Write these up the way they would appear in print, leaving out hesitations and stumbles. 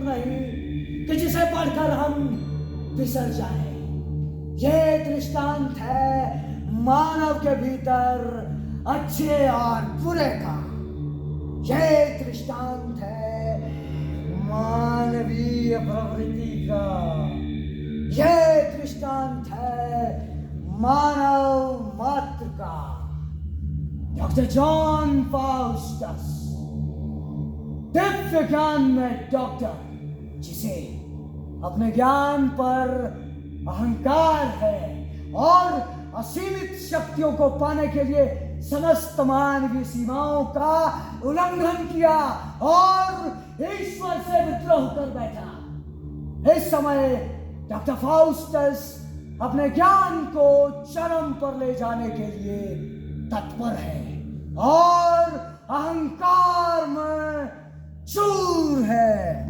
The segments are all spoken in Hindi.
नहीं कि जिसे पढ़कर हम फिसल जाए। ये दृष्टांत है मानव के भीतर अच्छे और बुरे का। ये दृष्टांत है मानवीय प्रवृत्ति का। ये दृष्टांत है मानव मात्र का। डॉक्टर जॉन फाउस्टस, दिव्य ज्ञान में डॉक्टर, जिसे अपने ज्ञान पर अहंकार है और असीमित शक्तियों को पाने के लिए समस्त मानवीय सीमाओं का उल्लंघन किया और ईश्वर से विद्रोह कर बैठा। इस समय डॉक्टर फाउस्टस अपने ज्ञान को चरम पर ले जाने के लिए तत्पर है और अहंकार में चूर है।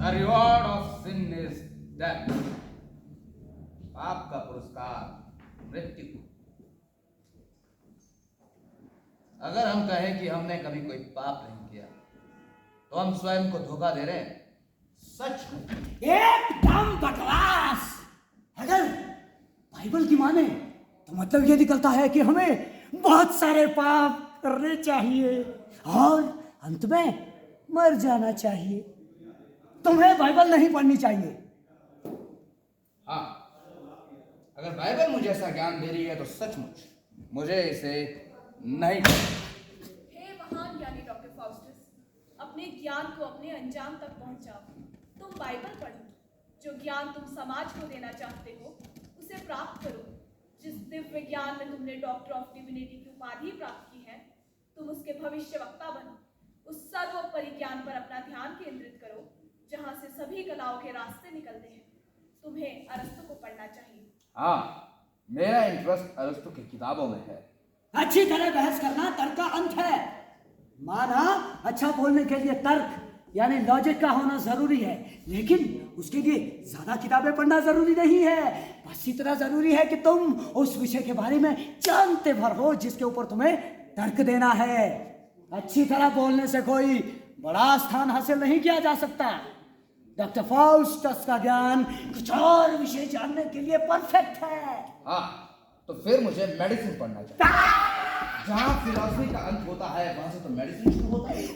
The reward of sin is death. पाप का पुरस्कार मृत्यु। अगर हम कहें कि हमने कभी कोई पाप नहीं किया तो हम स्वयं को धोखा दे रहे हैं। सच है। एकदम बकवास। अगर बाइबल की माने तो मतलब ये निकलता है कि हमें बहुत सारे पाप करने चाहिए और अंत में मर जाना चाहिए। तुम्हें बाइबल नहीं पढ़नी चाहिए। हाँ, अगर बाइबल मुझे ऐसा ज्ञान दे रही है तो सचमुच मुझे इसे नहीं। हे महान ज्ञानी डॉक्टर फाउस्टस, अपने ज्ञान को अपने अंजाम तक पहुंचाओ। तुम बाइबल पढ़ो। जो ज्ञान तुम समाज को देना चाहते हो उसे प्राप्त करो। जिस दिव्य ज्ञान में तुमने डॉक्टर ऑफ डिविनिटी की उपाधि प्राप्त की है, तुम उसके भविष्यवक्ता बनो। उस सर्वोपरि ज्ञान पर अपना ध्यान केंद्रित करो जहां से सभी कलाओं के रास्ते निकलते हैं। तुम्हें अरस्तु को पढ़ना चाहिए। हाँ, मेरा इंटरेस्ट अरस्तु की किताबों में है। अच्छी तरह बहस करना तर्क का अंत है। माना अच्छा बोलने के लिए तर्क यानी लॉजिक का होना जरूरी है, लेकिन उसके लिए ज्यादा किताबें पढ़ना जरूरी नहीं है। बस इतना जरूरी है कि तुम उस विषय के बारे में जानते भर हो जिसके ऊपर तुम्हें तर्क देना है। अच्छी तरह बोलने से कोई बड़ा स्थान हासिल नहीं किया जा सकता। डॉक्टर फाउस्टस का ज्ञान कुछ और विषय जानने के लिए परफेक्ट है। हाँ, तो फिर मुझे मेडिसिन पढ़ना चाहिए। जहाँ फिलॉसफी का अंत होता है वहां से तो मेडिसिन शुरू होता है।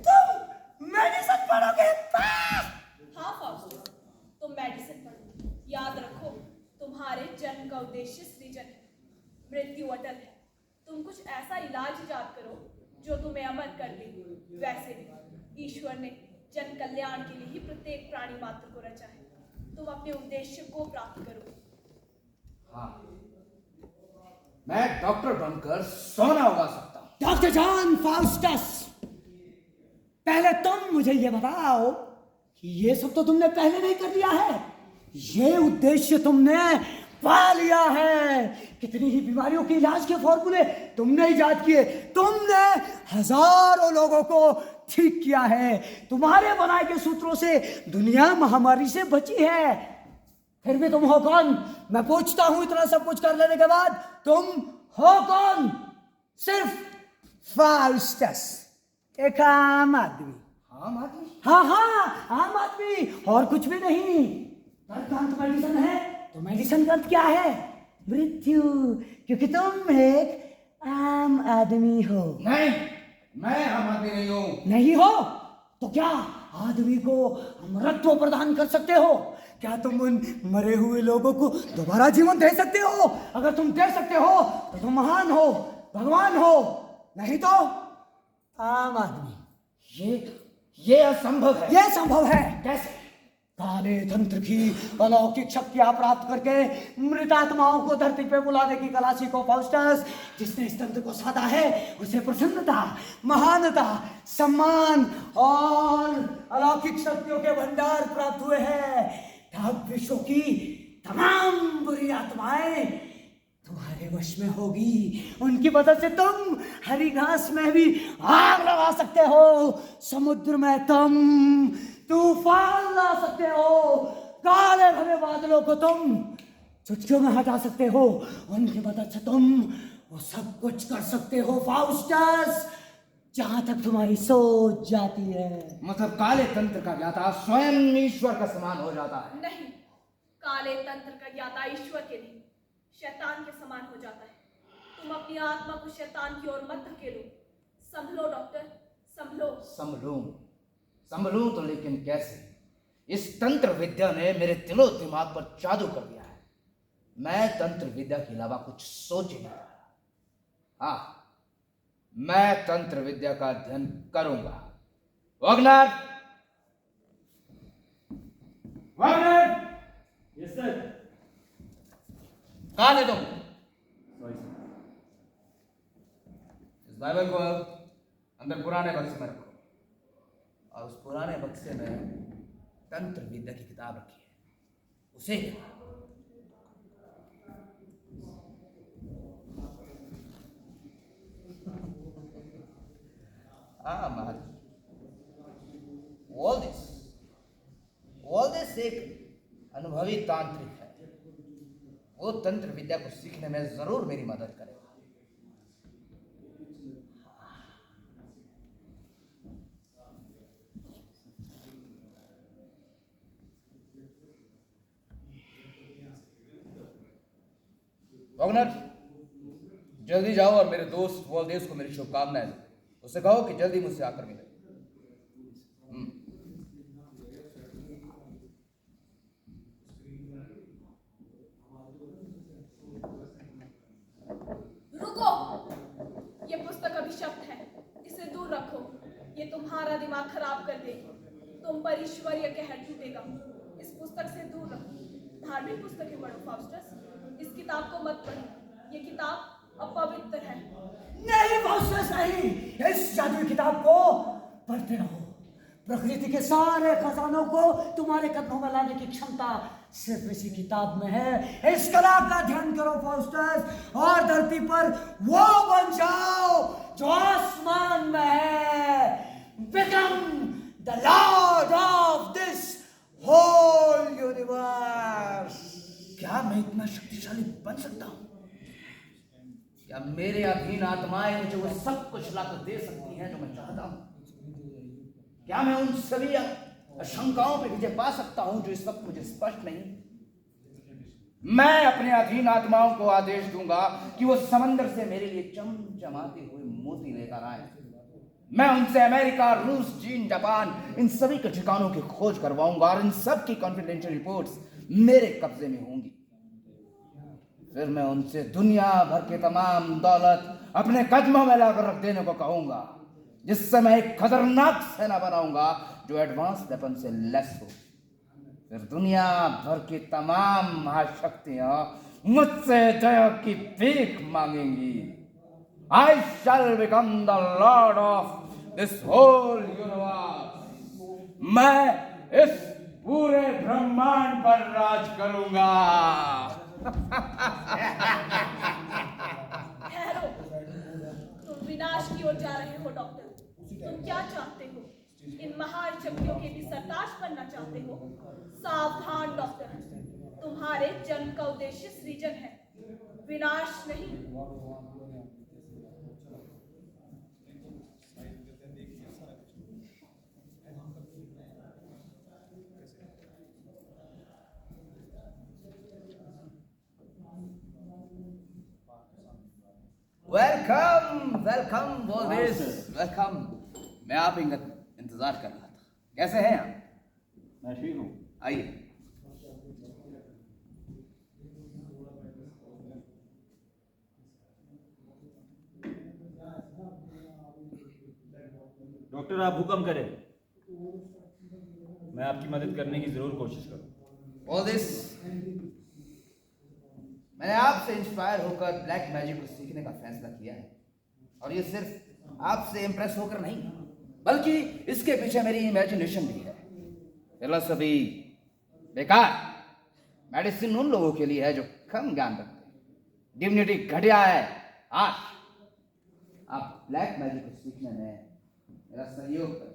तुम मेडिसिन पढ़ोगे? हाँ फाउस्टस, तुम मेडिसिन पढ़ो। याद रखो, तुम्हारे जन्म का उद्देश्य सृजन है, मृत्यु अटल है। तुम कुछ ऐसा इलाज इजाद करो जो तुम्हें अमर कर दे। वैसे भी ईश्वर ने जन कल्याण के लिए ही प्रत्येक प्राणी मात्र को रचा है। तुम अपने उद्देश्य को प्राप्त करो। हाँ, मैं डॉक्टर बनकर सोना उगा सकता हूँ। डॉक्टर जॉन फाउस्टस, पहले तुम मुझे ये बताओ कि ये सब तो तुमने पहले नहीं कर लिया है। ये उद्देश्य तुमने पा लिया है। कितनी ही बीमारियों के इलाज के फॉर्मूले तुमने इजाद किए। तुमने हजारों लोगों को ठीक किया है। तुम्हारे बनाए के सूत्रों से दुनिया महामारी से बची है। फिर भी तुम हो कौन? मैं पूछता हूं, इतना सब कुछ कर लेने के बाद तुम हो कौन? सिर्फ फाउस्टस, एक आम आदमी। आम आदमी? हाँ हाँ, आम आदमी, और कुछ भी नहीं। तर्कांत मेडिसिन है तो मेडिसिन का अंत क्या है? मृत्यु। क्योंकि तुम एक आम आदमी हो। नहीं, मैं आम आदमी नहीं हूँ। नहीं हो तो क्या आदमी को अमरत्व प्रदान कर सकते हो? क्या तुम उन मरे हुए लोगों को दोबारा जीवन दे सकते हो? अगर तुम दे सकते हो तो तुम महान हो, भगवान हो। नहीं तो आम आदमी। ये असंभव है। ये संभव है। कैसे? काले तंत्र की अलौकिक शक्तियां प्राप्त करके मृत आत्माओं को धरती पे बुलाने की कला सीखो फाउस्टस। जिसने इस तंत्र को साधा है उसे प्रसन्नता, महानता, सम्मान और अलौकिक शक्तियों के भंडार प्राप्त हुए हैं। तब विश्व की तमाम बुरी आत्माएं तुम्हारे वश में होगी। उनकी मदद से तुम हरी घास में भी आग लगा सकते हो, समुद्र में तुम तूफान ला सकते हो, काले भरे बादलों को तुम चुटकियों में हटा सकते हो। उनकी मदद से तुम वो सब कुछ कर सकते हो फाउस्टस, जहां तक तुम्हारी सोच जाती है। मतलब काले तंत्र का ज्ञाता स्वयं ईश्वर का समान हो जाता है। नहीं, काले तंत्र का ज्ञाता ईश्वर के नहीं, शैतान के समान हो जाता है। तुम अपनी आत्मा को शैतान की ओर मत धकेलो। संभलो डॉक्टर, संभलो। संभलूं तो लेकिन कैसे? इस तंत्र विद्या ने मेरे दिलो दिमाग पर जादू कर दिया है। मैं तंत्र विद्या के अलावा कुछ सोच ही नहीं रहा। हाँ, मैं तंत्र विद्या का अध्ययन करूंगा। वगनर, यस सर। कहां थे तुम? इस बाइबल को अंदर पुराने बक्से में रखो, और उस पुराने बक्से में तंत्र विद्या की किताब रखी है, उसे महाराज, ऑल दिस एक अनुभवी तांत्रिक है। वो तंत्र विद्या को सीखने में जरूर मेरी मदद करेगा। वगनर, जल्दी जाओ और मेरे दोस्त वॉलदेस को मेरी शुभकामनाएं दो। उससे कहो कि जल्दी मुझसे आकर मिले। रुको, ये पुस्तक अभिशप्त है, इसे दूर रखो। ये तुम्हारा दिमाग खराब कर देगी, तुम पर ईश्वरीय कहर टूटेगा। इस पुस्तक से दूर रखो। धार्मिक पुस्तकें पढ़ो फाउस्टस, इस किताब को मत पढ़ो। ये किताब अपवित्र है। नहीं फाउस्टस, नहीं। इस जादुई किताब को पढ़ते रहो। प्रकृति के सारे खजानों को तुम्हारे कदमों में लाने की क्षमता सिर्फ इसी किताब में है। इस कला का ध्यान करो फाउस्टस, और धरती पर वो बन जाओ जो आसमान में है। Become the lord of this whole universe. क्या मैं इतना शक्तिशाली बन सकता हूं? क्या मेरे अधीन आत्माएं मुझे वो सब कुछ लाकर दे सकती हैं जो मैं चाहता हूं? क्या मैं उन सभी आशंकाओं पे विजय पा सकता हूं जो इस वक्त मुझे स्पष्ट नहीं? मैं अपने अधीन आत्माओं को आदेश दूंगा कि वो समंदर से मेरे लिए चमचमाते हुए मोती लेकर आए। मैं उनसे अमेरिका, रूस, चीन, जापान, इन सभी के ठिकानों की खोज करवाऊंगा, और इन सब की कॉन्फिडेंशियल रिपोर्ट्स मेरे कब्जे में होंगी। फिर मैं उनसे दुनिया भर के तमाम दौलत अपने कदमों में लाकर रख देने को कहूंगा, जिससे मैं एक खतरनाक सेना बनाऊंगा जो एडवांस वेपन से लेस हो। फिर दुनिया भर की तमाम महाशक्तियां मुझसे जय की भीख मांगेंगी। I shall become the lord of this whole universe. मैं इस पूरे ब्रह्मांड पर राज करूंगा। ठहरो, तुम विनाश की ओर जा रहे हो डॉक्टर। तुम क्या चाहते हो? इन महान शक्तियों के भी सरताज बनना चाहते हो? सावधान डॉक्टर, तुम्हारे जन्म का उद्देश्य सृजन है, विनाश नहीं। वेलकम वेलकम वॉलदेस, वेलकम। मैं आप इनका इंतजार कर रहा था। कैसे हैं आप? मैं ठीक हूँ। आइए। डॉक्टर, आप हुक्म करें, मैं आपकी मदद करने की जरूर कोशिश करूँ। वॉलदेस, मैंने आपसे इंस्पायर होकर ब्लैक मैजिक को सीखने का फैसला किया है, और ये सिर्फ आपसे इंप्रेस होकर नहीं, बल्कि इसके पीछे मेरी इमेजिनेशन भी है। फिलॉसफी बेकार, मेडिसिन उन लोगों के लिए है जो कम ज्ञान रखते हैं। डिविनिटी घटिया है। आज आप ब्लैक मैजिक को सीखने में मेरा सहयोग करें।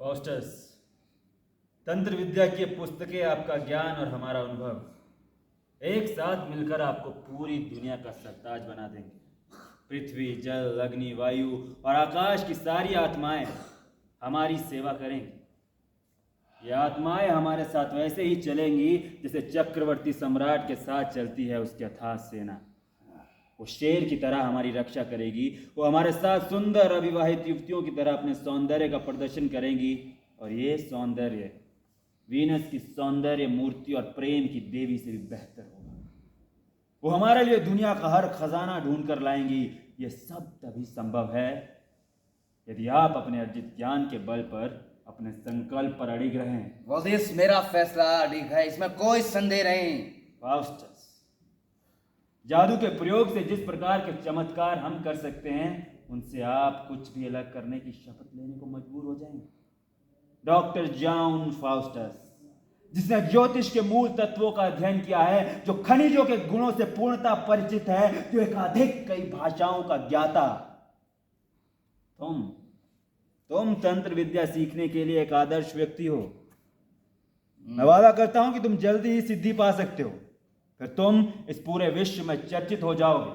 फाउस्टस, तंत्र विद्या की पुस्तकें आपका ज्ञान और हमारा अनुभव एक साथ मिलकर आपको पूरी दुनिया का सरताज बना देंगे। पृथ्वी, जल, अग्नि, वायु और आकाश की सारी आत्माएं हमारी सेवा करेंगी। ये आत्माएं हमारे साथ वैसे ही चलेंगी जैसे चक्रवर्ती सम्राट के साथ चलती है उसकी अथाह सेना। वो शेर की तरह हमारी रक्षा करेगी। वो हमारे साथ सुंदर अविवाहित युवतियों की तरह अपने सौंदर्य का प्रदर्शन करेंगी। और ये सौंदर्य वीनस की सौंदर्य मूर्ति और प्रेम की देवी से भी बेहतर होगा। वो हमारे लिए दुनिया का हर खजाना ढूंढ कर लाएंगी। ये सब तभी संभव है यदि आप अपने अर्जित ज्ञान के बल पर अपने संकल्प पर अड़िग रहें। वॉल्डिस, मेरा फैसला अड़िग है, इसमें कोई संदेह नहीं। फाउस्टस, जादू के प्रयोग से जिस प्रकार के चमत्कार हम कर सकते हैं उनसे आप कुछ भी अलग करने की शपथ लेने को मजबूर हो जाएंगे। डॉक्टर जॉन फाउस्टस, जिसने ज्योतिष के मूल तत्वों का अध्ययन किया है, जो खनिजों के गुणों से पूर्णता परिचित है, जो एकाधिक कई भाषाओं का ज्ञाता, तुम तंत्र विद्या सीखने के लिए एक आदर्श व्यक्ति हो। मैं वादा करता हूं कि तुम जल्दी ही सिद्धि पा सकते हो। फिर तुम इस पूरे विश्व में चर्चित हो जाओगे।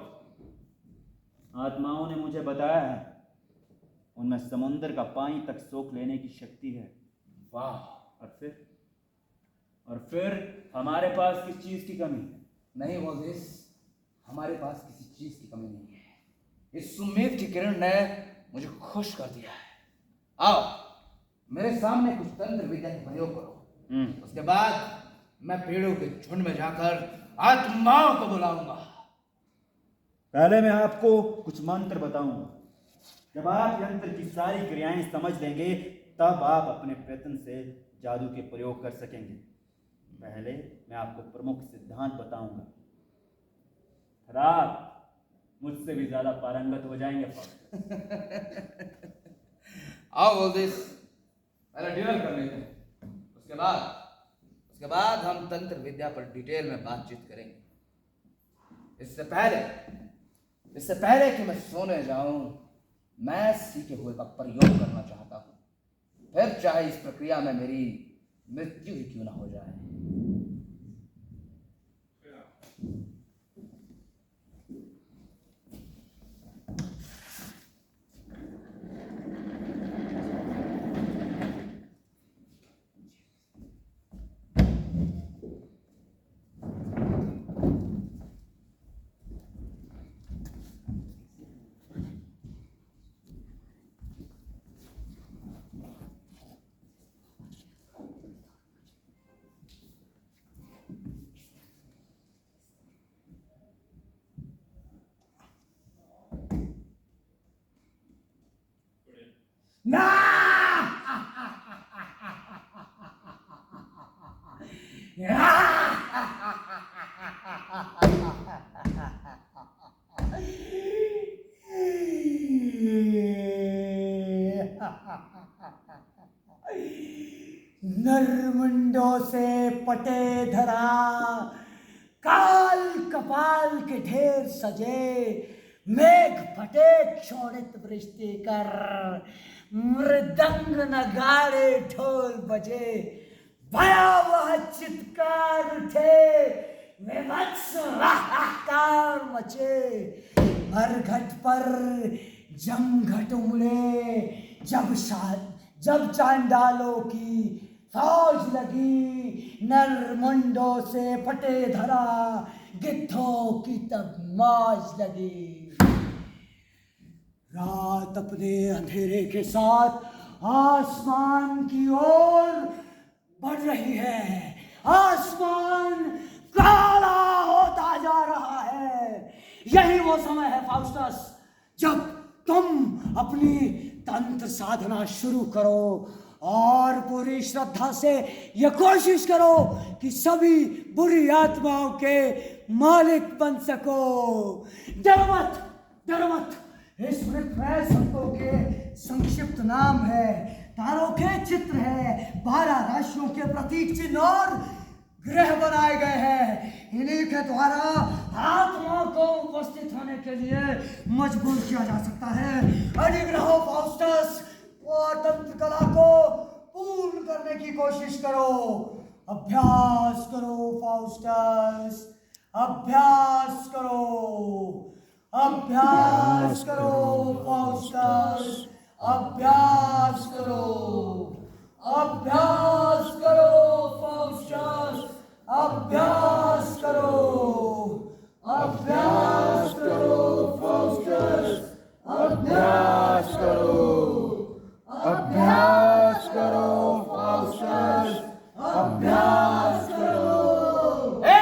आत्माओं ने मुझे बताया है उनमें समुद्र का पानी तक सोख लेने की शक्ति है। वाह! और फिर हमारे पास किस चीज की कमी है? नहीं वॉल्डिस, हमारे पास किसी चीज की कमी नहीं है। इस उम्मीद की किरण ने मुझे खुश कर दिया है। आओ मेरे सामने कुछ तंत्र विद्या का प्रयोग करो। उसके बाद मैं पेड़ों के झुंड में जाकर आत्माओं को बुलाऊंगा। पहले मैं आपको कुछ मंत्र बताऊंगा। जब आप यंत्र की सारी क्रियाएं समझ लेंगे तब आप अपने प्रयत्न से जादू के प्रयोग कर सकेंगे। पहले मैं आपको प्रमुख सिद्धांत बताऊंगा, फिर आप मुझसे भी ज्यादा पारंगत हो जाएंगे। आओ वॉल्डिस, पहले डिनर कर लेते हैं। उसके बाद हम तंत्र विद्या पर डिटेल में बातचीत करेंगे। इससे पहले कि मैं सोने जाऊं, मैं सीखे हुए का प्रयोग करना चाहता हूं। फिर चाहे इस प्रक्रिया में मेरी मृत्यु ही क्यों ना हो जाए। ना नरमुंडों से पटे धरा, काल कपाल के ढेर सजे, मेघ फटे क्षोणित वृष्टि कर, मृदंग नगाड़े ढोल बजे, भयावह चित्कार उठे, विभत्स हाहाकार मचे, मरघट पर जमघट उमड़े, जब चांडालों की फौज लगी, नरमुंडों से फटे धरा, गिद्धों की तब मौज लगी। रात अपने अंधेरे के साथ आसमान की ओर बढ़ रही है। आसमान काला होता जा रहा है। यही वो समय है फाउस्टस जब तुम अपनी तंत्र साधना शुरू करो और पूरी श्रद्धा से यह कोशिश करो कि सभी बुरी आत्माओं के मालिक बन सको। डरो मत। इस मृतप्राय संतों के संक्षिप्त नाम है, तारों के चित्र है, 12 राशियों के प्रतीक चिन्ह और गृह बनाए गए हैं। इन्हीं के द्वारा आत्मा को उपस्थित होने के लिए मजबूर किया जा सकता है। अडिग रहो फाउस्टस और तंत्र कला को पूर्ण करने की कोशिश करो। अभ्यास करो फाउस्टस, अभ्यास करो, अभ्यास करो फाउस्टस, अभ्यास करो, अभ्यास करो फाउस्टस, अभ्यास करो, अभ्यास करो फाउस्टस, अभ्यास करो, अभ्यास करो फाउस्टस, अभ्यास करो। हे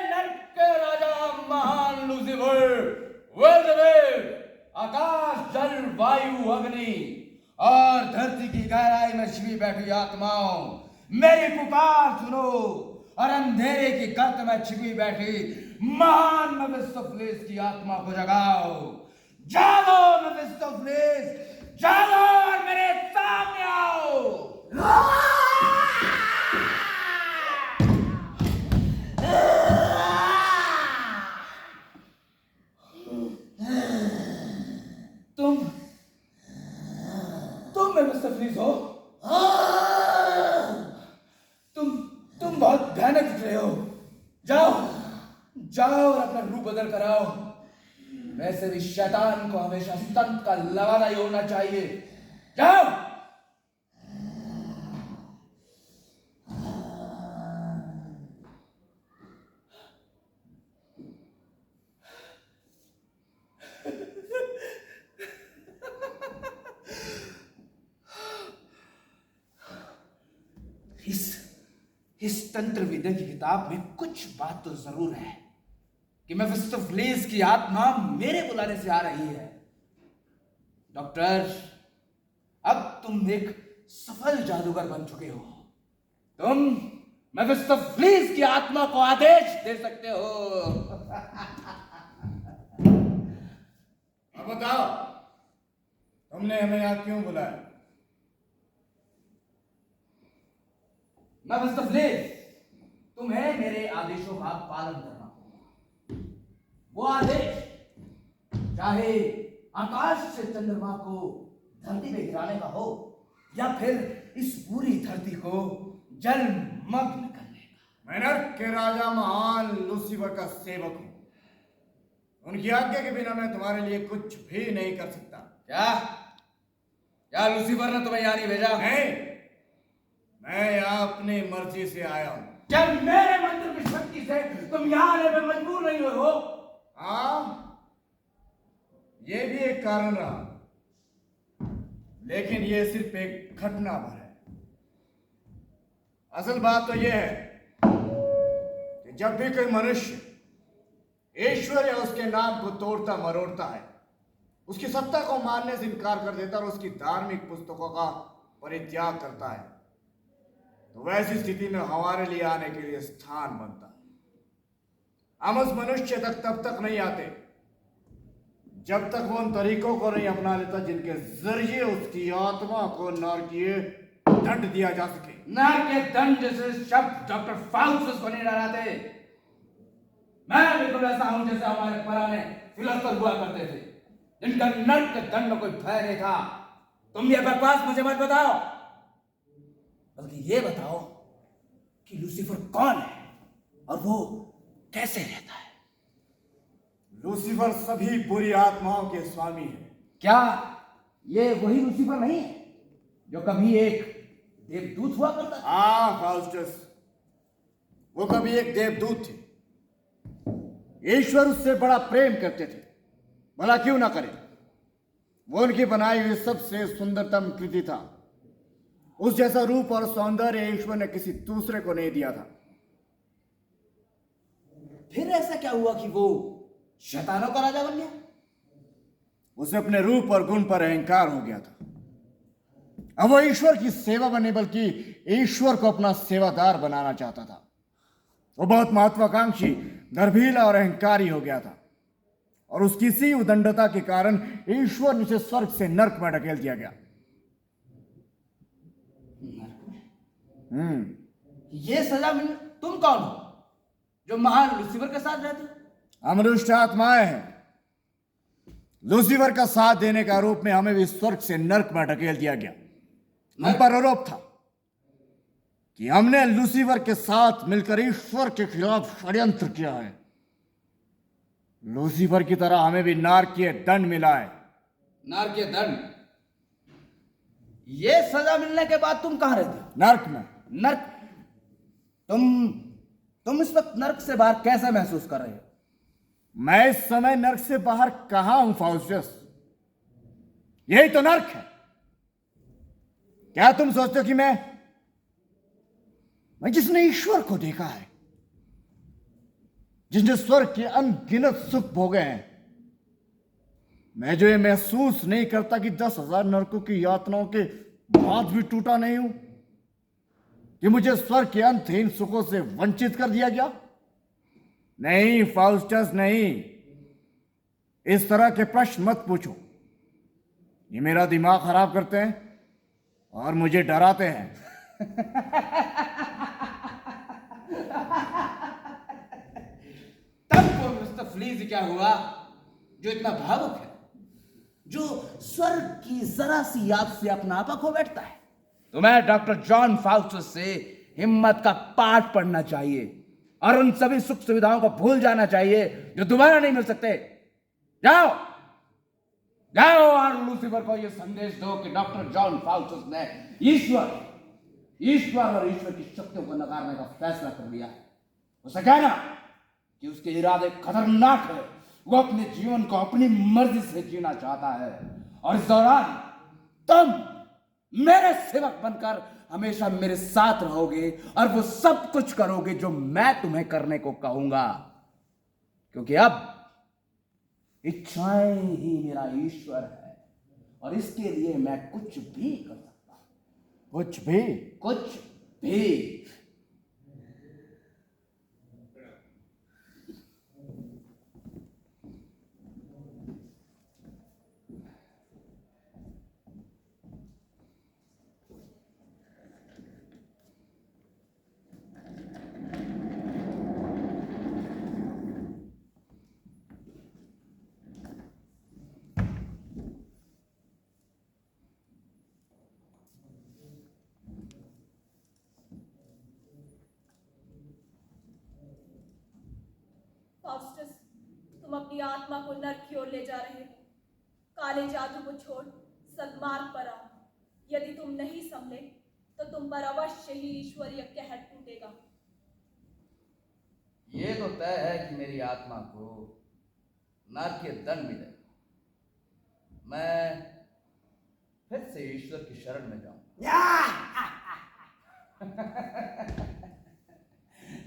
नर्क के राजा महान लूसीफर, वेल्ज़ेबूल, आकाश जल वायु अग्नि और धरती की गहराई में छिपी बैठी आत्माओं, मेरी पुकार सुनो और अंधेरे की गर्त में छिपी बैठी महान मेफिस्टोफेलिस की आत्मा को जगाओ। जागो मेफिस्टोफेलिस, जागो और मेरे सामने आओ। तुम मेफिस्टोफेलिस हो? तुम बहुत भयानक दिख रहे हो। जाओ जाओ और अपना रूप बदल कर आओ। वैसे भी शैतान को हमेशा स्तंभ का लवादा ही होना चाहिए। जाओ। इस तंत्र विद्या की किताब में कुछ बात तो जरूर है कि मेफिस्टोफेलिस की आत्मा मेरे बुलाने से आ रही है। डॉक्टर, अब तुम एक सफल जादूगर बन चुके हो। तुम मेफिस्टोफेलिस की आत्मा को आदेश दे सकते हो। अब बताओ, तुमने हमें यहाँ क्यों बुलाया? मेफिस्टोफेलिस, तुम्हें मेरे आदेशों का पालन करना होगा। वो आदेश चाहे आकाश से चंद्रमा को धरती पे गिराने का हो या फिर इस पूरी धरती को जलमग्न करने का। मैं नर्क के राजा महान लूसीफर का सेवक हूं। उनकी आज्ञा के बिना मैं तुम्हारे लिए कुछ भी नहीं कर सकता। क्या लूसीफर ने तुम्हें यहाँ नहीं भेजा? नहीं, मैं यहाँ अपनी मर्जी से आया हूं। क्या मेरे मंत्र की शक्ति से तुम यहाँ आने में मजबूर नहीं हुए हो? हाँ, ये भी एक कारण रहा, लेकिन ये सिर्फ एक घटना भर है। असल बात तो यह है कि जब भी कोई मनुष्य ईश्वर या उसके नाम को तोड़ता मरोड़ता है, उसकी सत्ता को मानने से इनकार कर देता और उसकी धार्मिक पुस्तकों का परित्याग करता है, तो वैसी स्थिति में हमारे लिए आने के लिए स्थान बनता है। हम उस मनुष्य तक तब तक नहीं आते जब तक वो उन तरीकों को नहीं अपना लेता जिनके जरिए उसकी आत्मा को नारकीय दंड दिया जा सके। नारकीय दंड जैसे शब्द डॉक्टर फाउस्टस को नहीं डराते। मैं बिल्कुल ऐसा हूं जैसे हमारे पुराने फिलोसोफर हुआ करते थे, जिनका नर्क के दंड में कोई भय नहीं था। तुम ये बकवास मुझे मत बताओ, बल्कि ये बताओ कि लूसीफर कौन है और वो कैसे रहता है। लूसीफर सभी बुरी आत्माओं के स्वामी है। क्या ये वही लूसीफर नहीं है जो कभी एक देवदूत हुआ करता था? हाँ फाउस्टस, वो कभी एक देवदूत थे। ईश्वर उससे बड़ा प्रेम करते थे, भला क्यों ना करे। वो उनकी बनाई हुई सबसे सुंदरतम कृति था। उस जैसा रूप और सौंदर्य ईश्वर ने किसी दूसरे को नहीं दिया था। फिर ऐसा क्या हुआ कि वो शैतानों का राजा बन गया? उसे अपने रूप और गुण पर अहंकार हो गया था। अब वो ईश्वर की सेवा बने बल्कि ईश्वर को अपना सेवादार बनाना चाहता था। वो बहुत महत्वाकांक्षी, गर्भीला और अहंकारी हो गया था, और उसकी इसी उदंडता के कारण ईश्वर ने उसे स्वर्ग से नर्क में ढकेल दिया गया। ये सजा तुम कौन हो जो महान लूसीफर के साथ रहते हो? हम दुष्ट आत्माएं हैं। लूसीफर का साथ देने के आरोप में हमें भी स्वर्ग से नर्क में ढकेल दिया गया। हम पर आरोप था कि हमने लूसीफर के साथ मिलकर ईश्वर के खिलाफ षड्यंत्र किया है। लूसीफर की तरह हमें भी नारकीय दंड मिला है। नारकीय दंड? ये सजा मिलने के बाद तुम कहां रहते हो? नर्क में। नर्क? तुम इस वक्त नर्क से बाहर कैसा महसूस कर रहे हो? मैं इस समय नर्क से बाहर कहां हूं फाउस्टस? यही तो नर्क है। क्या तुम सोचते हो कि मैं जिसने ईश्वर को देखा है, जिसने स्वर्ग के अनगिनत सुख भोगे हैं, मैं जो ये महसूस नहीं करता कि 10,000 नरकों की यातनाओं के बाद भी टूटा नहीं हूं, कि मुझे स्वर्ग के अंतहीन सुखों से वंचित कर दिया गया? नहीं फाउस्टस, नहीं। इस तरह के प्रश्न मत पूछो। ये मेरा दिमाग खराब करते हैं और मुझे डराते हैं। तब को मिस्टर फ्लीज क्या हुआ जो इतना भावुक है, जो स्वर्ग की जरा सी याद से अपना आपा खो बैठता है? तुम्हें डॉक्टर जॉन फाउस्टस से हिम्मत का पाठ पढ़ना चाहिए और उन सभी सुख सुविधाओं को भूल जाना चाहिए जो दोबारा नहीं मिल सकते। जाओ जाओ और लूसीफर को यह संदेश दो कि डॉक्टर जॉन फाउस्टस ने ईश्वर और ईश्वर की शक्तियों को नकारने का फैसला कर लिया है। उसे कहना कि उसके इरादे खतरनाक है। वो अपने जीवन को अपनी मर्जी से जीना चाहता है और इस दौरान तुम मेरे सेवक बनकर हमेशा मेरे साथ रहोगे और वो सब कुछ करोगे जो मैं तुम्हें करने को कहूंगा, क्योंकि अब इच्छाएं ही मेरा ईश्वर है और इसके लिए मैं कुछ भी कर सकता हूं। कुछ भी? कुछ भी। फाउस्टस, तुम अपनी आत्मा को नर्क की ओर ले जा रहे हो। काले जादू को छोड़ सन्मार्ग पर आओ। यदि तुम नहीं संभले तो तुम पर अवश्य ही ईश्वरीय कहर टूटेगा। ये तो तय है कि मेरी आत्मा को नारकीय दंड मिलेगा। मैं फिर से ईश्वर की शरण में जाऊं।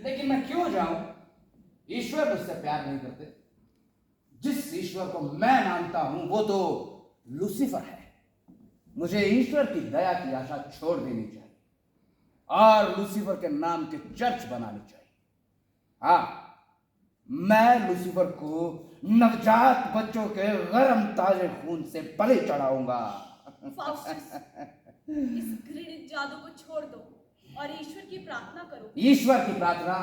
लेकिन मैं क्यों जाऊं? ईश्वर मुझसे प्यार नहीं करते। जिस ईश्वर को मैं मानता हूं वो तो लूसीफर है। मुझे ईश्वर की दया की आशा छोड़ देनी चाहिए और लूसीफर के नाम के चर्च बनानी चाहिए। हाँ, मैं लूसीफर को नवजात बच्चों के गरम ताजे खून से बलि चढ़ाऊंगा। फाउस्टस, इस घृणित जादू को छोड़ दो और ईश्वर की प्रार्थना करो। ईश्वर की प्रार्थना?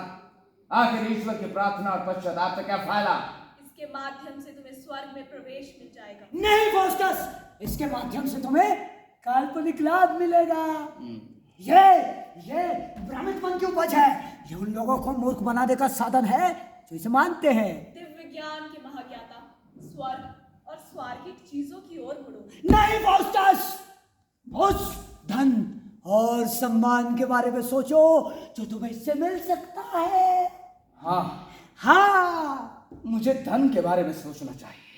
आखिर ईश्वर की प्रार्थना और पश्चाताप से क्या फायदा? इसके माध्यम से तुम्हें स्वर्ग में प्रवेश मिल जाएगा। नहीं फाउस्टस, इसके माध्यम से तुम्हें काल्पनिक लाभ मिलेगा। ये भ्रमितपन की उपज है। ये उन लोगों को मूर्ख बनाने का साधन है जो इसे मानते हैं। दिव्य ज्ञान के महाज्ञाता, स्वर्ग और स्वर्गिक चीजों की ओर मुड़ो। नहीं फाउस्टस, उस धन और सम्मान के बारे में सोचो जो तुम्हें इससे मिल सकता है। हाँ, मुझे धन के बारे में सोचना चाहिए।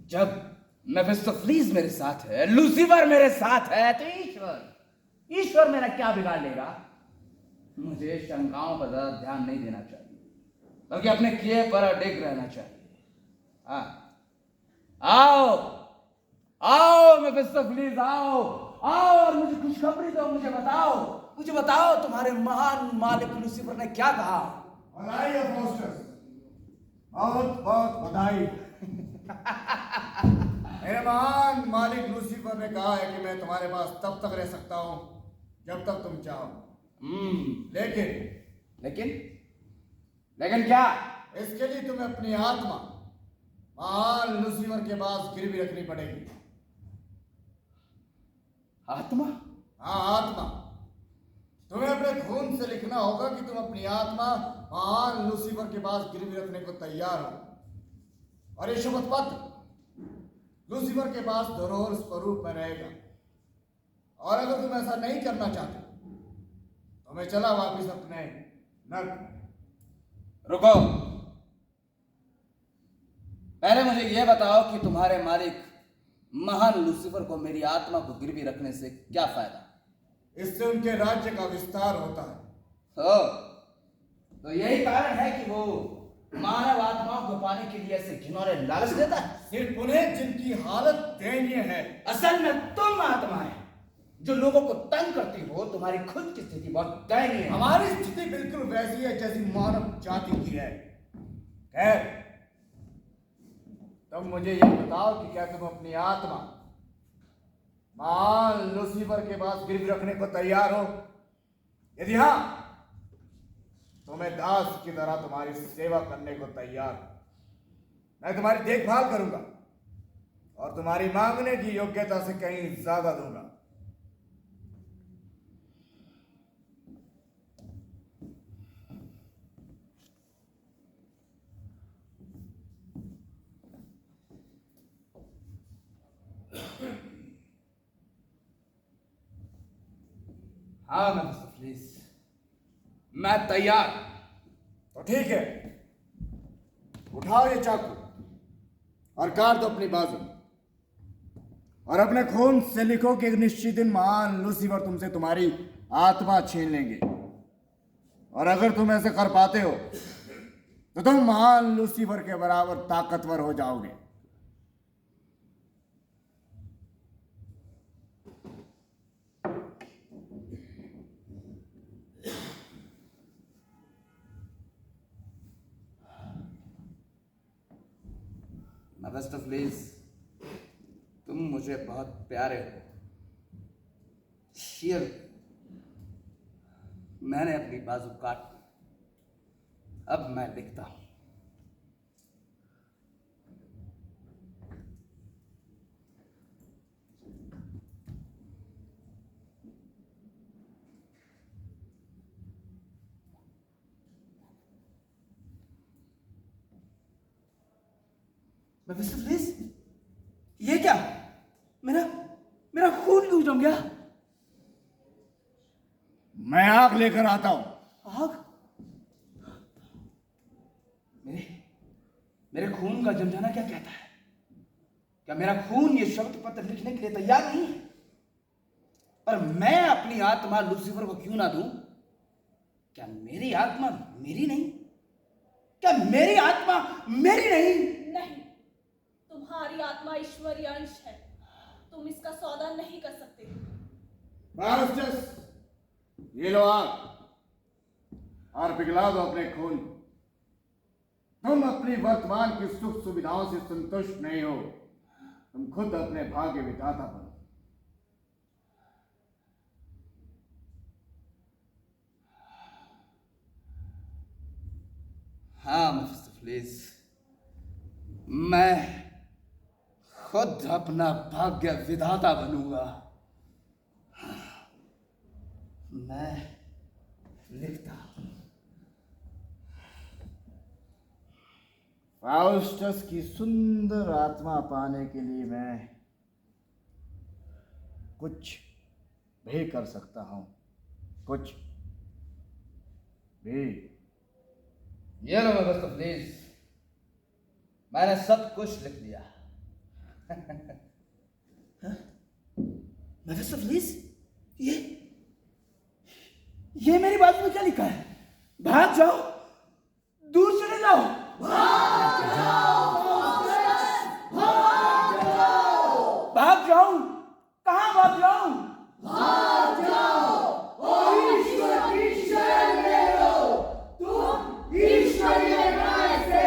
जब मेफिस्टोफेलिस मेरे साथ है, लूसीफर मेरे साथ है, तो ईश्वर मेरा क्या बिगाड़ लेगा? मुझे शंकाओं पर ज्यादा ध्यान नहीं देना चाहिए, बल्कि अपने किए पर अडिग रहना चाहिए। हाँ, आओ मेफिस्टोफेलिस, आओ और मुझे खुशखबरी दो। मुझे बताओ तुम्हारे महान मालिक लूसीफर ने क्या कहा? बधाई है फाउस्टस, बहुत बहुत बधाई। मेरे महान मालिक लूसीफर ने कहा है कि मैं तुम्हारे पास तब तक रह सकता हूं जब तक तुम चाहो। लेकिन लेकिन क्या? इसके लिए तुम्हें अपनी आत्मा महान लूसीफर के पास गिरवी रखनी पड़ेगी। आत्मा? हाँ, आत्मा। तुम्हें अपने खून से लिखना होगा कि तुम अपनी आत्मा महान लूसीफर के पास गिरवी रखने को तैयार हो, और ये शपथ पत्र लूसीफर के पास धरोहर स्वरूप में रहेगा। और अगर तुम ऐसा नहीं करना चाहते तो मैं चला वापिस अपने नर्क में। रुको, पहले मुझे यह बताओ कि तुम्हारे मालिक महान लूसीफर को मेरी आत्मा को गिरवी रखने से क्या फायदा? इससे उनके राज्य का विस्तार होता है। तो यही कारण है कि वो मानव आत्माओं को पाने के लिए ऐसे घिनौने लालच देता है। सिर्फ उन्हें जिनकी हालत दयनीय है। असल में तुम आत्मा है जो लोगों को तंग करती हो। तुम्हारी खुद की स्थिति बहुत दयनीय है। हमारी स्थिति बिल्कुल वैसी है जैसी मानव जाति की है। खैर, तब मुझे ये बताओ कि क्या तुम अपनी आत्मा महान लूसीफर के पास गिरवी रखने को तैयार हो? यदि हाँ, तो मैं दास की तरह तुम्हारी सेवा करने को तैयार हूं। मैं तुम्हारी देखभाल करूंगा और तुम्हारी मांगने की योग्यता से कहीं ज्यादा दूंगा। हाँ प्लीज, मैं तैयार। तो ठीक है, उठाओ ये चाकू और काट दो अपनी बाजू, और अपने खून से लिखो कि एक निश्चित दिन महान लूसीफर तुमसे तुम्हारी आत्मा छीन लेंगे। और अगर तुम ऐसे कर पाते हो तो तुम महान लूसीफर के बराबर ताकतवर हो जाओगे। प्लीज, तुम मुझे बहुत प्यारे हो। शेर, मैंने अपनी बाजू काट, अब मैं लिखता हूं। मिस्टर प्लीज, ये क्या? मेरा खून क्यों जम गया? मैं आग लेकर आता हूं। आग? मेरे खून का जम जाना क्या कहता है? क्या मेरा खून ये शब्द पत्र लिखने के लिए तैयार नहीं है? पर मैं अपनी आत्मा लूसीफर को क्यों ना दूं? क्या मेरी आत्मा मेरी नहीं? क्या मेरी आत्मा मेरी नहीं? नहीं, तुम्हारी आत्मा ईश्वरीय अंश है। तुम इसका सौदा नहीं कर सकते। फाउस्टस, ये लो आग और पिघला दो अपने खून। तुम अपनी वर्तमान की सुख सुविधाओं से संतुष्ट नहीं हो, तुम खुद अपने भाग्य विधाता बनो। हाँ मिस्टर प्लीज, मैं खुद अपना भाग्य विधाता बनूंगा। मैं लिखता हूं। फाउस्टस की सुंदर आत्मा पाने के लिए मैं कुछ भी कर सकता हूं, कुछ भी। ये लो मिस्टर प्लीज, मैंने सब कुछ लिख दिया। मिस्टर प्लीज, ये मेरी बाजू में क्या लिखा है? भाग जाओ, दूर चले जाओ। भाग जाऊं? कहां भाग जाऊं? भाग जाओ और ईश्वर की शरण ले लो। तुम ईश्वरीय न्याय से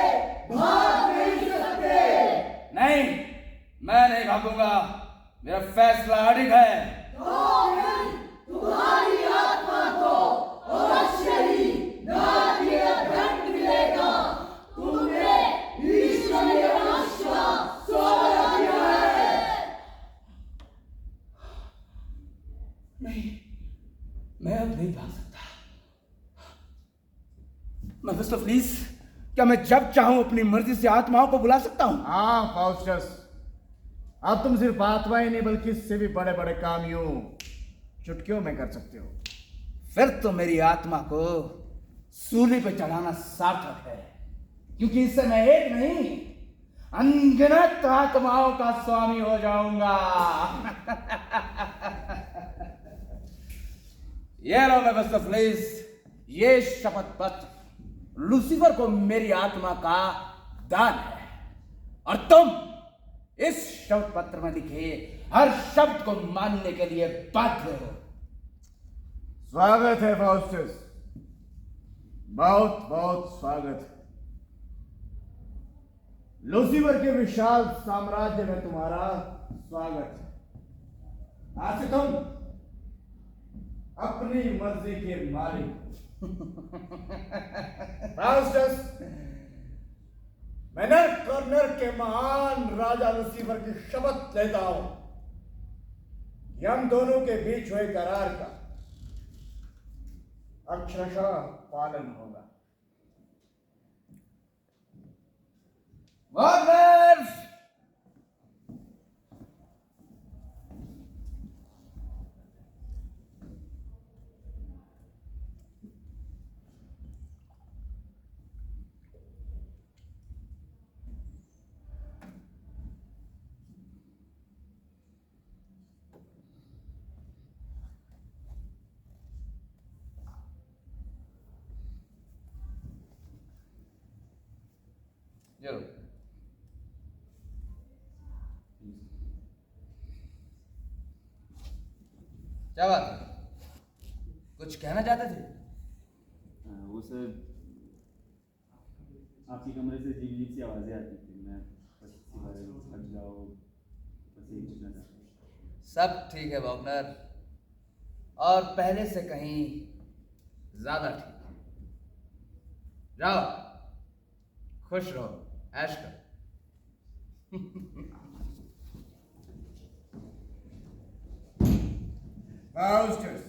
भाग नहीं सकते। नहीं, मैं नहीं भागूंगा। मेरा फैसला अड़िग है। तुम्हारी आत्मा को अवश्य ही नहीं, मैं अब नहीं भाग सकता। मेफिस्टोफेलिस, क्या मैं जब चाहूं अपनी मर्जी से आत्माओं को बुला सकता हूं? हाँ फाउस्टस, अब तुम सिर्फ आत्मा ही नहीं बल्कि इससे भी बड़े बड़े काम यूं चुटकियों में कर सकते हो। फिर तो मेरी आत्मा को सूली पे चढ़ाना सार्थक है, क्योंकि इससे मैं एक नहीं अनगिनत आत्माओं का स्वामी हो जाऊंगा। ये लो मेफिस्टोफेलिस, ये शपथ पत्र लूसीफर को मेरी आत्मा का दान है, और तुम इस शपथ पत्र में लिखे हर शब्द को मानने के लिए बाध्य हो। स्वागत है फाउस्टस, बहुत बहुत स्वागत है। लूसीफर के विशाल साम्राज्य में तुम्हारा स्वागत है। आज से तुम अपनी मर्जी के मालिक फाउस्टस, मैं नर्क और नर्क के महान राजा लूसीफर की शपथ लेता हूं कि हम दोनों के बीच हुए करार का अक्षरशः पालन होगा। वागनर! जरूर। क्या बात है, कुछ कहना चाहते थे? वो सर, आपके कमरे से अजीब अजीब सी आवाज़ें आती थी। मैं बस इसी बारे में थक जाओ, बस यही पूछना चाहता हूँ। सब ठीक है वॉगनर, और पहले से कहीं ज्यादा ठीक है। जाओ, खुश रहो, ऐश करो। फाउस्टस,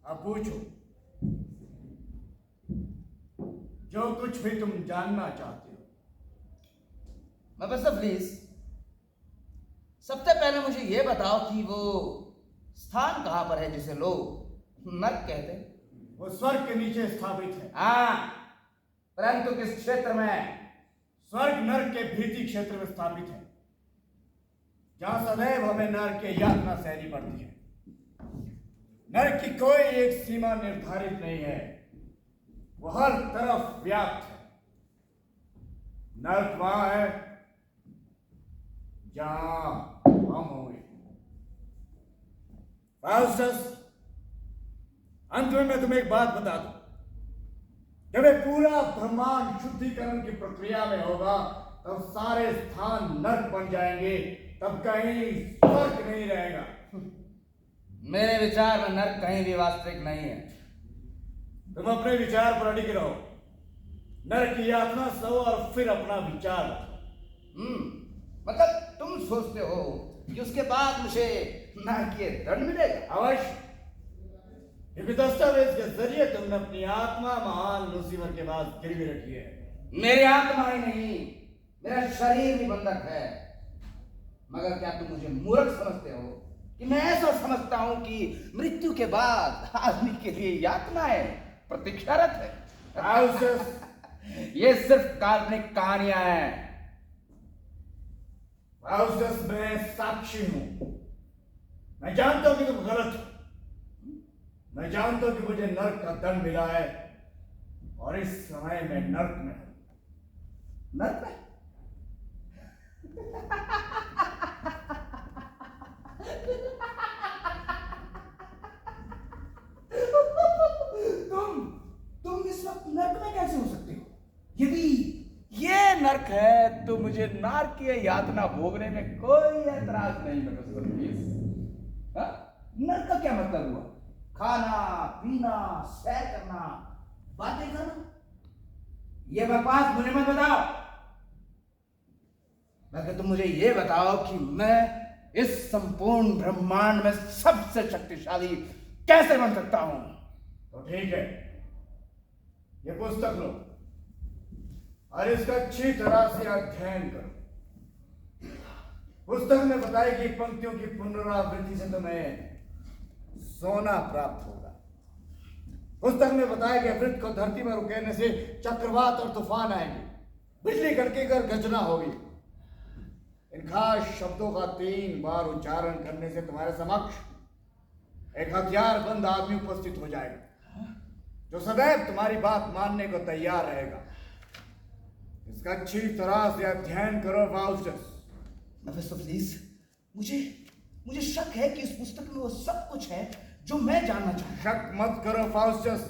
अब पूछो जो कुछ भी तुम जानना चाहते हो। मेफिस्टोफेलिस, सबसे पहले मुझे यह बताओ कि वो स्थान कहां पर है जिसे लोग नर्क कहते हैं? वो स्वर्ग के नीचे स्थापित है। हाँ, परंतु किस क्षेत्र में? स्वर्ग नर्क के भीति क्षेत्र में स्थापित है, जहां सदैव हमें नर्क के यातना सहनी पड़ती है। नर्क की कोई एक सीमा निर्धारित नहीं है, वो हर तरफ व्याप्त है। नर्क वहां है जहां हम होंगे। फाउस्टस, अंत में मैं तुम्हें एक बात बता दूं, जब ये पूरा ब्रह्मांड शुद्धिकरण की प्रक्रिया में होगा, तब सारे स्थान नर्क बन जाएंगे, तब कहीं स्वर्ग नहीं रहेगा। मेरे विचार में नर्क कहीं भी वास्तविक नहीं है। तुम अपने विचार पर अडिग रहो, नर्क की यातना सो और फिर अपना विचार बताओ। मतलब तुम सोचते हो कि उसके बाद मुझे नरकीय दंड मिलेगा? अवश्य, क्योंकि दस्तावेज के जरिए तुमने अपनी आत्मा महान लूसीफर के पास गिरवी रखी है। मेरी आत्मा ही नहीं, मेरा शरीर भी बंधक है। मगर क्या तुम मुझे मूर्ख समझते हो कि मैं ऐसा समझता हूं कि मृत्यु के बाद आदमी के लिए यातनाएं प्रतीक्षारत है? ये सिर्फ काल्पनिक कहानियां हैं। मैं साक्षी हूं। मैं जानता हूं कि तुम गलत हो। मैं जानता हूं कि मुझे नर्क का दंड मिला है, और इस समय मैं नर्क में हूं। नर्क में? तुम इस वक्त नर्क में कैसे हो सकते हो? यदि ये नर्क है तो मुझे नारकीय यातना भोगने में कोई एतराज नहीं है। नर्क का क्या मतलब हुआ? खाना पीना, सैर करना, बातें करना, ये बकवास मुझे मत बताओ। मगर तुम मुझे ये बताओ कि मैं इस संपूर्ण ब्रह्मांड में सबसे शक्तिशाली कैसे बन सकता हूं? तो ठीक है, ये पुस्तक लो और इसका अच्छी तरह से अध्ययन करो। पुस्तक में बताई गई पंक्तियों की पुनरावृत्ति से तुम्हें सोना प्राप्त होगा। पुस्तक में बताया गया वृत्त को धरती पर उकेरने से चक्रवात और तूफान आएंगे, बिजली कड़केकर गर्जना होगी। इन खास शब्दों का 3 बार उच्चारण करने से तुम्हारे समक्ष एक हथियारबंद आदमी उपस्थित हो जाएगा, जो सदैव तुम्हारी बात मानने को तैयार रहेगा। इसका अच्छी तरह से अध्ययन करो फाउस्टस। मेफिस्टोफेलिस, मुझे शक है कि इस पुस्तक में वो सब कुछ है जो मैं जानना चाहता हूं। शक मत करो फाउस्टस,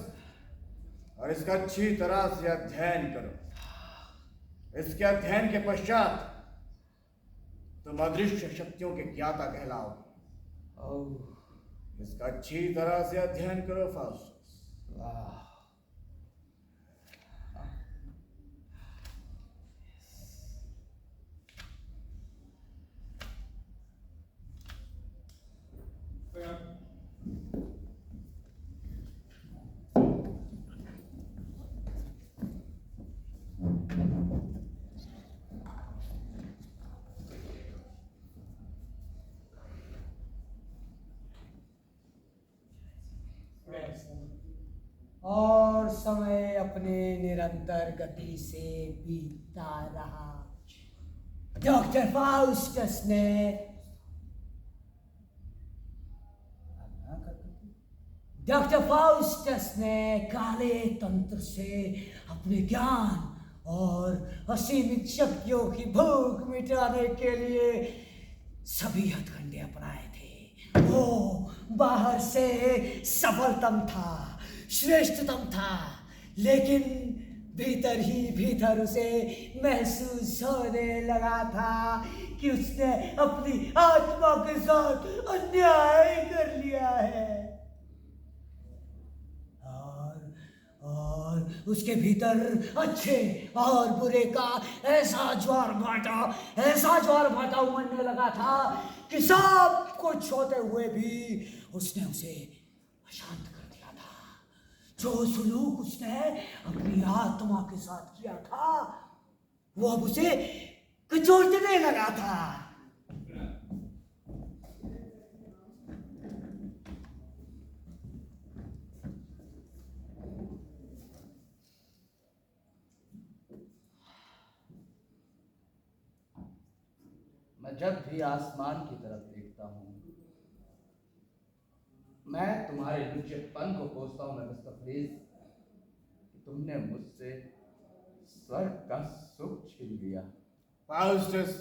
और इसका अच्छी तरह से अध्ययन करो। इसके अध्ययन के पश्चात तुम अदृश्य शक्तियों के ज्ञाता कहलाओगे। इसका अच्छी तरह से अध्ययन करो फाउस्टस। वाह, और समय अपने निरंतर गति से बीतता रहा। डॉक्टर फाउस्टस ने काले तंत्र से अपने ज्ञान और असीमित शक्तियों की भूख मिटाने के लिए सभी हथकंडे अपनाए थे। वो बाहर से सबलतम था, श्रेष्ठतम था, लेकिन भीतर ही भीतर उसे महसूस होने लगा था कि उसने अपनी आत्मा के साथ अन्याय कर लिया है। और उसके भीतर अच्छे और बुरे का ऐसा ज्वार भाटा उमड़ने लगा था कि सब कुछ होते हुए भी उसने उसे अशांत कर दिया था। जो सलूक उसने अपनी आत्मा के साथ किया था, वो अब उसे कचोटने लगा था। मैं जब भी आसमान की तरफ देखता हूं, मैं तुम्हारे लुच्चेपन को कोसता हूं मेफिस्टोफेलिस, कि तुमने मुझसे स्वर्ग का सुख छीन लिया। फाउस्टस,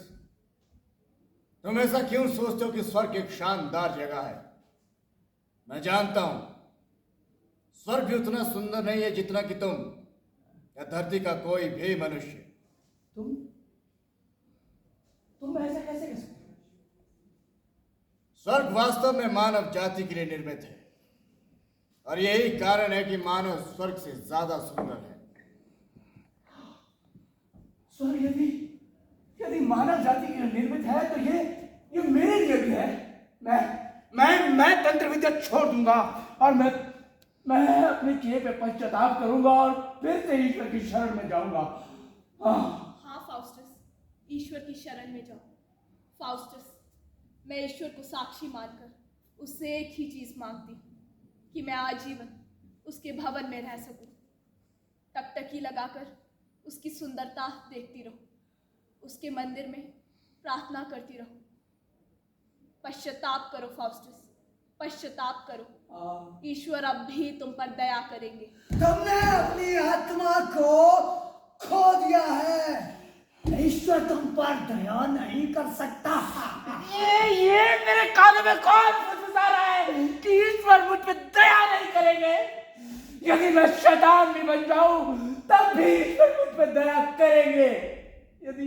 तुम ऐसा क्यों सोचते हो कि स्वर्ग एक शानदार जगह है? मैं जानता हूं स्वर्ग भी उतना सुंदर नहीं है जितना कि तुम या धरती का कोई भी मनुष्य। तुम ऐसा कैसे कर सकते हो? स्वर्ग वास्तव में मानव जाति के लिए निर्मित है, और यही कारण है कि मानव स्वर्ग से ज्यादा सुंदर है। स्वर्ग यदि मानव जाति के लिए निर्मित है तो ये मेरे लिए भी है। मैं तंत्र विद्या छोड़ दूंगा और मैं अपने किए पे पश्चाताप करूंगा और फिर से ईश्वर की शरण में जाऊंगा। हाँ फाउस्टस, ईश्वर की शरण में जाओ। फाउस्टस, मैं ईश्वर को साक्षी मानकर उससे एक ही चीज मांगती कि मैं आजीवन उसके भवन में रह सकूं, टकटकी लगाकर उसकी सुंदरता देखती रहूं, उसके मंदिर में प्रार्थना करती रहूं। पश्चाताप करो फाउस्टस, पश्चाताप करो। ईश्वर अब भी तुम पर दया करेंगे। तुमने अपनी आत्मा को खो दिया है। ईश्वर तुम पर दया नहीं कर सकता। ये मेरे कानों में कौन फुसफुसा रहा है कि ईश्वर मुझ पे दया नहीं करेंगे? यदि मैं शैतान भी बन जाऊं तब भी ईश्वर मुझ पे दया करेंगे, यदि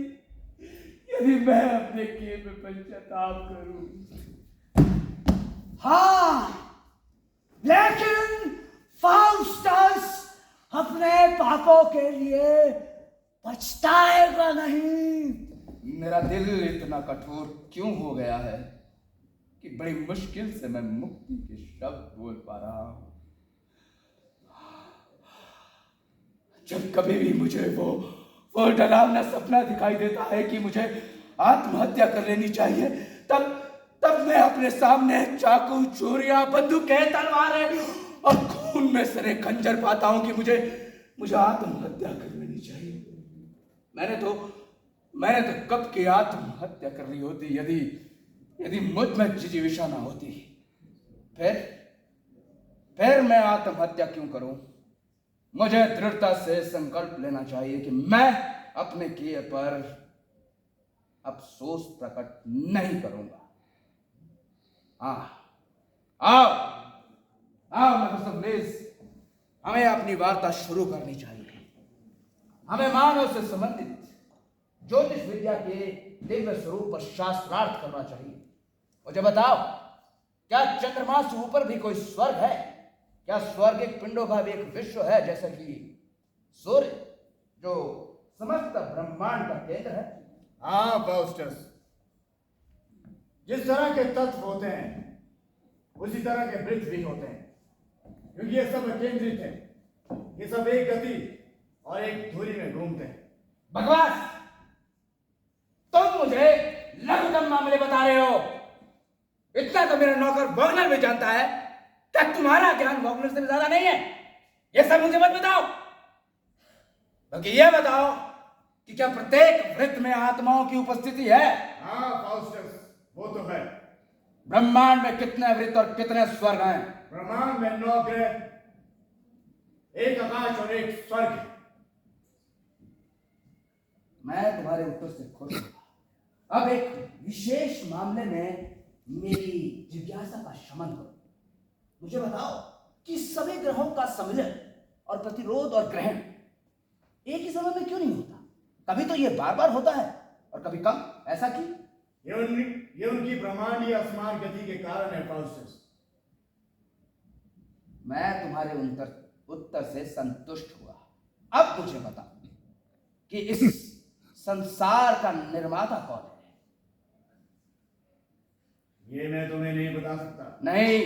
मैं अपने किए पे पश्चाताप करूं। हाँ, लेकिन फाउस्टस अपने पापों के लिए पछताएगा नहीं। मेरा दिल इतना कठोर क्यों हो गया है? कि बड़ी मुश्किल से मैं मुक्ति के शब्द बोल पा रहा हूं। जब कभी भी मुझे वो डरावना सपना दिखाई देता है कि मुझे आत्महत्या कर लेनी चाहिए, तब मैं अपने सामने चाकू, छुरियां, बंदूकें, तलवारें और खून में सरे खंजर पाता हूं कि मुझे आत्महत्या कर लेनी चाहिए। मैंने तो कब की आत्महत्या कर ली होती यदि मुझ में जिजीविषा ना होती। फिर मैं आत्महत्या क्यों करूं? मुझे दृढ़ता से संकल्प लेना चाहिए कि मैं अपने किए पर अफसोस प्रकट नहीं करूंगा। आओ प्लीज, हमें अपनी वार्ता शुरू करनी चाहिए। हमें मानव से संबंधित ज्योतिष विद्या के दिव्य स्वरूप पर शास्त्रार्थ करना चाहिए। मुझे बताओ, क्या चंद्रमा से ऊपर भी कोई स्वर्ग है? क्या स्वर्गिक पिंडों का भी एक विश्व है, जैसे कि सूर्य, जो समस्त ब्रह्मांड का केंद्र है? हाँ फाउस्टस, जिस तरह के तत्व होते हैं उसी तरह के वृत्त भी होते हैं, क्योंकि ये सब केंद्रित है। ये सब एक गति और एक धुरी में घूमते हैं। बकवास! तुम मुझे लघुतम मामले बता रहे हो। इतना तो मेरा नौकर वॉगनर भी जानता है। क्या तुम्हारा ज्ञान वॉगनर से ज्यादा नहीं है? ये सब मुझे मत बताओ, बल्कि ये बताओ कि क्या प्रत्येक वृत्त में आत्माओं की उपस्थिति है? हाँ फाउस्टस, वो तो है। ब्रह्मांड में कितने वृत्त और कितने स्वर्ग हैं? ब्रह्मांड में 9 ग्रह, एक आकाश और एक स्वर्ग है। मैं तुम्हारे उत्तर से खुश हूं। अब एक विशेष मामले में मेरी जिज्ञासा का शमन करो। मुझे बताओ कि सभी ग्रहों का सम्मिलन और प्रतिरोध और ग्रहण एक ही समय में क्यों नहीं होता? कभी तो ये बार बार होता है और कभी कम। ऐसा क्यों? ये उनकी ब्रह्मांडीय असमान गति के कारण है फाउस्टस। मैं तुम्हारे उत्तर से संतुष्ट हुआ। अब मुझे बताओ कि इस संसार का निर्माता कौन है? ये मैं तुम्हें नहीं बता सकता। नहीं,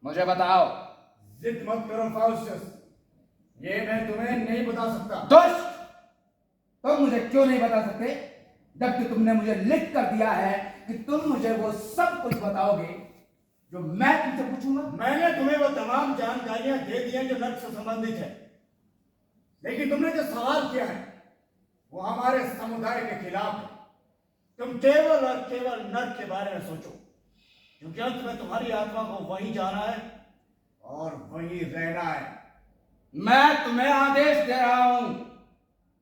मुझे बताओ। जिद मत करो फाउस्टस, ये मैं तुम्हें नहीं बता सकता। दुष्ट! तुम मुझे क्यों नहीं बता सकते, जबकि तुमने मुझे लिख कर दिया है कि तुम मुझे वो सब कुछ बताओगे जो मैं तुमसे पूछूंगा? मैंने तुम्हें वो तमाम जानकारियां दे दी हैं जो नर्क से संबंधित है, लेकिन तुमने जो सवाल किया है वो हमारे समुदाय के खिलाफ है। तुम केवल और केवल नर्क के बारे में सोचो, क्योंकि अंत में तुम्हारी आत्मा को वहीं जाना है और वहीं रहना है। मैं तुम्हें आदेश दे रहा हूं।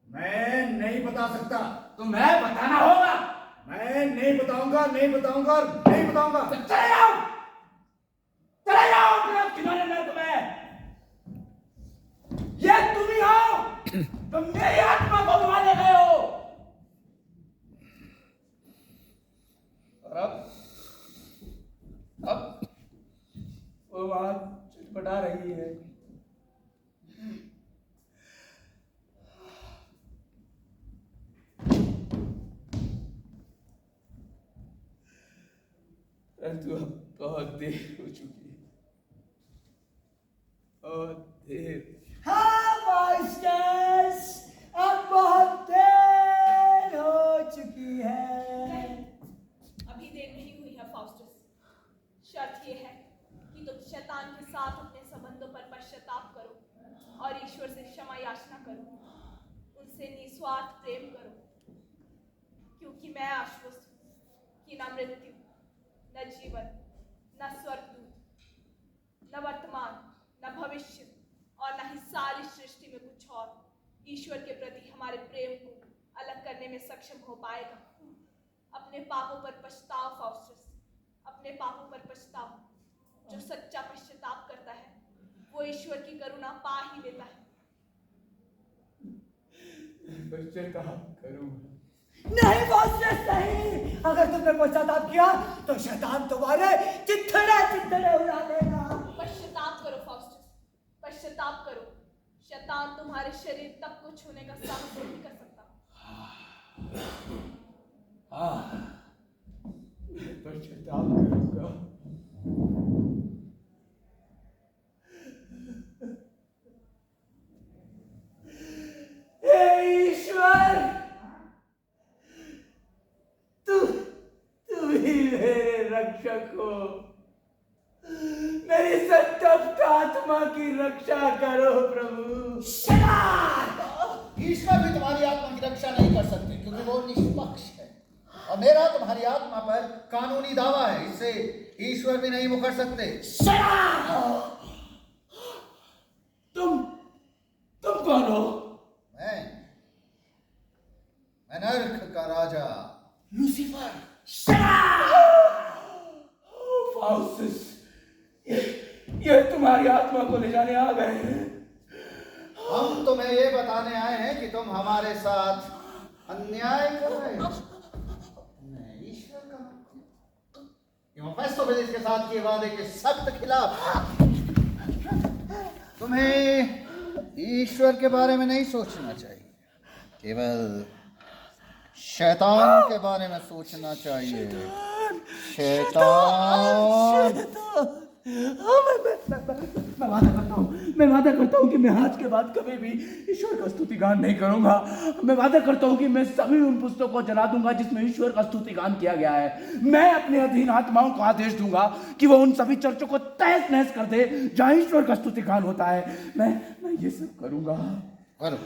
मैं नहीं बता सकता। तुम्हें बताना होगा। मैं नहीं बताऊंगा, नहीं बताऊंगा, नहीं बताऊंगा। तो चले जाओ, चले जाओ अपने खिलौने नर्क में। ये तुम ही हो, तुम मेरी आत्मा को डुबाने गए हो। और अब वो वहां चटपटा रही है। परंतु अब बहुत देर हो चुकी है, बहुत देर। हाँ मास्टर्स, अब बहुत देर हो चुकी है। अभी देर नहीं हुई है फाउस्टस। शर्त यह है कि तुम शैतान के साथ अपने संबंधों पर पश्चाताप करो और ईश्वर से क्षमा याचना करो। उनसे निस्वार्थ प्रेम करो, क्योंकि मैं आश्वस्त हूं कि न मृत्यु, न जीवन, न स्वर्गदूत, न वर्तमान, न भविष्य और न ही सारी सृष्टि में कुछ और ईश्वर के प्रति हमारे प्रेम को अलग करने में सक्षम हो पाएगा। अपने पापों पर पछताओ फाउस्टस, अपने पापों पर पछताओ। जो सच्चा पश्चाताप करता है वो ईश्वर की करुणा पा ही लेता है। पश्चाताप करूंगा। नहीं मास्टर्स, नहीं। अगर तुमने पश्चाताप किया तो शैतान तुम्हारे चित्थड़े चित्थड़े उड़ा देगा। पश्चाताप करो फाउस्टस, पश्चाताप करो। शैतान तुम्हारे शरीर तक को छूने का साहस नहीं कर सकता। पश्चाताप करूंगा। हे ईश्वर, तू ही मेरे रक्षक हो। मेरी संतप्त आत्मा की रक्षा करो प्रभु। ईश्वर भी तुम्हारी आत्मा की रक्षा नहीं कर सकते क्योंकि वो निष्पक्ष है और मेरा तुम्हारी आत्मा पर कानूनी दावा है, इससे ईश्वर भी नहीं मुकर सकते। तुम कौन हो? मैं नर्क का राजा लूसीफर। फाउस्टस, ये तुम्हारी आत्मा को ले जाने आ गए हैं। हम तुम्हें ये बताने आए हैं कि तुम हमारे साथ अन्याय कर रहे हो। ईश्वर का मेफिस्तोफेलिस के साथ किए वादे के सख्त खिलाफ। तुम्हें ईश्वर के बारे में नहीं सोचना चाहिए, केवल शैतान के बारे में सोचना चाहिए। शैतान। मैं वादा करता हूँ कि मैं आज के बाद कभी भी ईश्वर का स्तुतिगान नहीं करूंगा। मैं वादा करता हूँ कि मैं सभी उन पुस्तकों को जला दूंगा जिसमें ईश्वर का स्तुतिगान किया गया है। मैं अपने अधीन आत्माओं को आदेश दूंगा कि वो उन सभी चर्चों को तहस नहस कर दे जहाँ ईश्वर का स्तुतिगान होता है। मैं ये सब करूंगा। करो,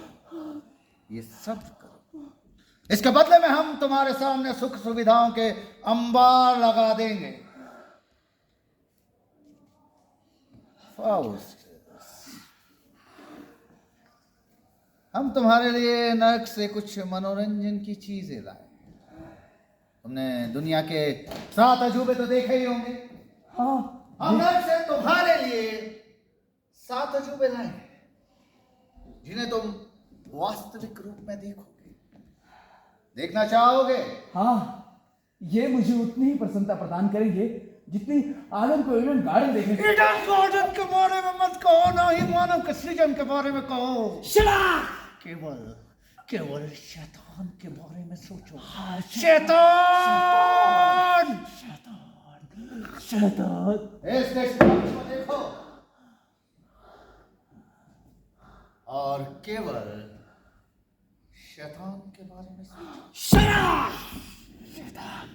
ये सब करो। इसके बदले में हम तुम्हारे सामने सुख सुविधाओं के अंबार लगा देंगे। हम तुम्हारे लिए नर्क से कुछ मनोरंजन की चीजें लाए। तुमने दुनिया के 7 अजूबे तो देखे ही होंगे। हाँ, हम नर्क से तुम्हारे लिए 7 अजूबे लाए जिन्हें तुम वास्तविक रूप में देखोगे। देखना चाहोगे? हाँ, ये मुझे उतनी ही प्रसन्नता प्रदान करेंगे जितनी आदम को ईडन गार्डन देखने। ईडन गार्डन के बारे में मत कहो, ना ही मानव के सृजन के बारे में कहो। केवल शैतान के बारे में सोचो। शैतान। इस दृष्टांत को देखो और केवल शैतान के बारे में सोचो। शैतान।